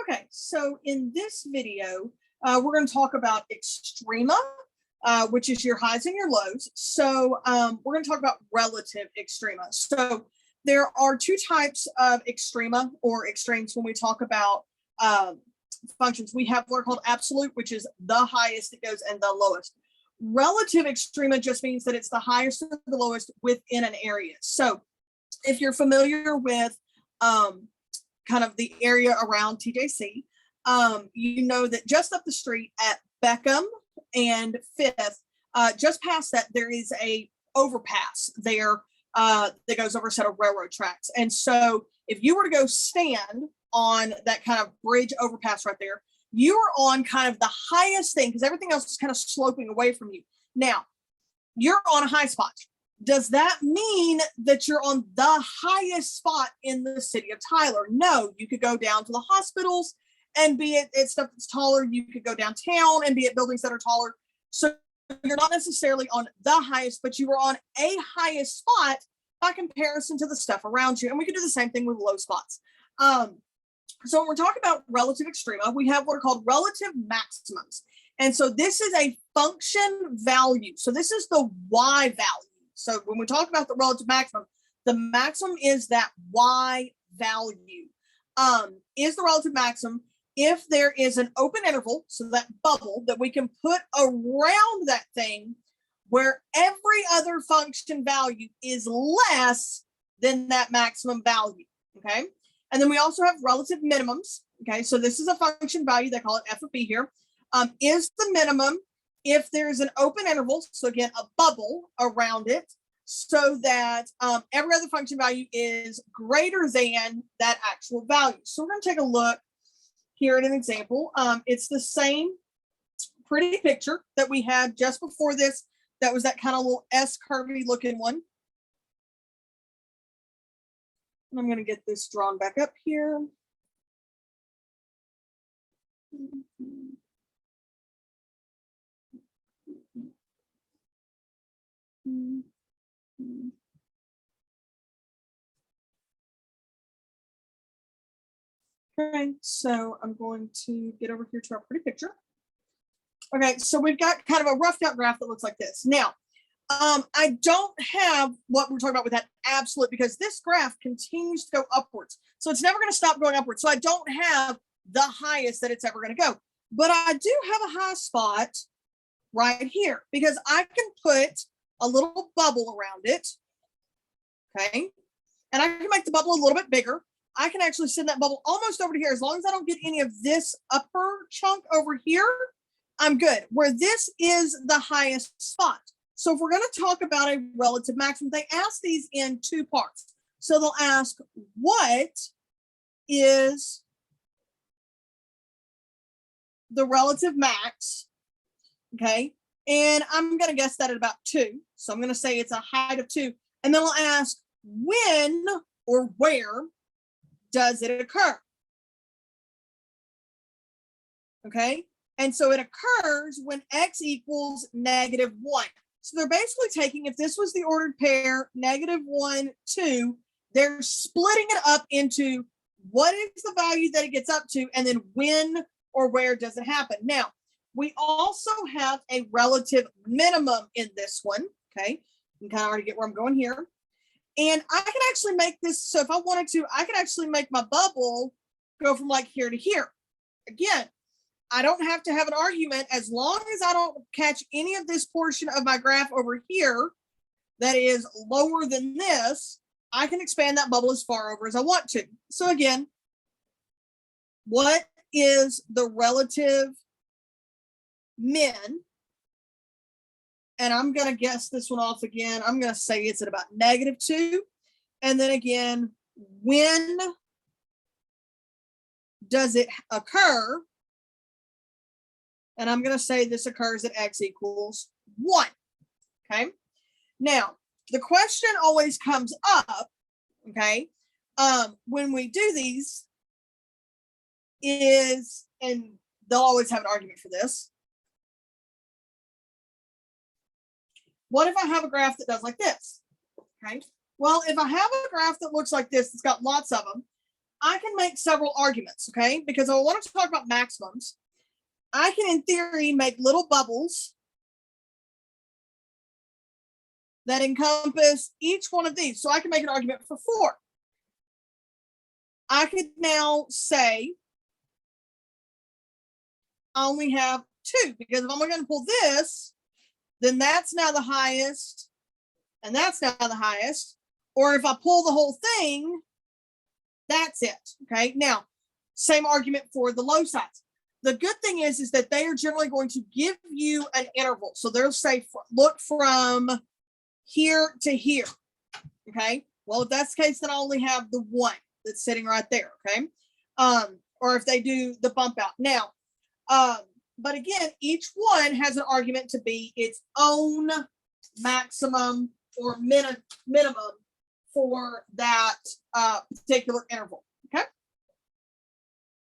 Okay, so in this video, we're going to talk about extrema, which is your highs and your lows. So we're going to talk about relative extrema. So there are two types of extrema or extremes when we talk about functions. We have what are called absolute, which is the highest it goes, and the lowest. Relative extrema just means that it's the highest and the lowest within an area. So if you're familiar with kind of the area around TJC, you know that just up the street at Beckham and Fifth, just past that, there is a overpass there that goes over a set of railroad tracks. And so if you were to go stand on that kind of bridge overpass right there, you are on kind of the highest thing because everything else is kind of sloping away from you. Now, you're on a high spot. Does that mean that you're on the highest spot in the city of Tyler? No, you could go down to the hospitals and be at stuff that's taller. You could go downtown and be at buildings that are taller. So you're not necessarily on the highest, but you are on a highest spot by comparison to the stuff around you. And we could do the same thing with low spots. So when we're talking about relative extrema, we have what are called relative maximums. And so this is a function value. So this is the y value. So when we talk about the relative maximum, the maximum is that y value. Is the relative maximum if there is an open interval, so that bubble that we can put around that thing where every other function value is less than that maximum value, okay? And then we also have relative minimums, okay? So this is a function value, they call it f of b here. Is the minimum if there's an open interval, so again, a bubble around it, so that every other function value is greater than that actual value. So we're going to take a look here at an example. It's the same pretty picture that we had just before this. That was that kind of little S curvy looking one. And I'm going to get this drawn back up here. Okay, so I'm going to get over here to our pretty picture. Okay, so we've got kind of a roughed out graph that looks like this. Now, I don't have what we're talking about with that absolute because this graph continues to go upwards. So it's never going to stop going upwards. So I don't have the highest that it's ever going to go. But I do have a high spot right here because I can put a little bubble around it. Okay, and I can make the bubble a little bit bigger. I can actually send that bubble almost over to here. As long as I don't get any of this upper chunk over here, I'm good. Where this is the highest spot. So if we're going to talk about a relative maximum, they ask these in two parts. So they'll ask, what is the relative max? Okay. And I'm going to guess that at about 2. So I'm going to say it's a height of 2. And then we'll ask, when or where does it occur? Okay. And so it occurs when x equals -1. So they're basically taking, if this was the ordered pair, -1, 2, they're splitting it up into what is the value that it gets up to, and then when or where does it happen. Now, we also have a relative minimum in this one, okay? You can kind of already get where I'm going here. And I can actually make this, so if I wanted to, I could actually make my bubble go from like here to here. Again, I don't have to have an argument as long as I don't catch any of this portion of my graph over here that is lower than this. I can expand that bubble as far over as I want to. So again, what is the relative min? And I'm going to guess this one off again. I'm going to say it's at about -2. And then again, when does it occur? And I'm going to say this occurs at x equals 1. Okay. Now, the question always comes up, okay, when we do these is, and they'll always have an argument for this. What if I have a graph that does like this? Okay. Well, if I have a graph that looks like this, it's got lots of them, I can make several arguments, okay? Because I want to talk about maximums. I can, in theory, make little bubbles that encompass each one of these. So I can make an argument for 4. I could now say I only have 2, because if I'm going to pull this, then that's now the highest, and that's now the highest. Or if I pull the whole thing, that's it. Okay. Now, same argument for the low sides. The good thing is that they are generally going to give you an interval. So they'll say, look from here to here. Okay. Well, if that's the case, then I only have the 1 that's sitting right there. Okay. Or if they do the bump out. Now, but again, each one has an argument to be its own maximum or minimum for that particular interval.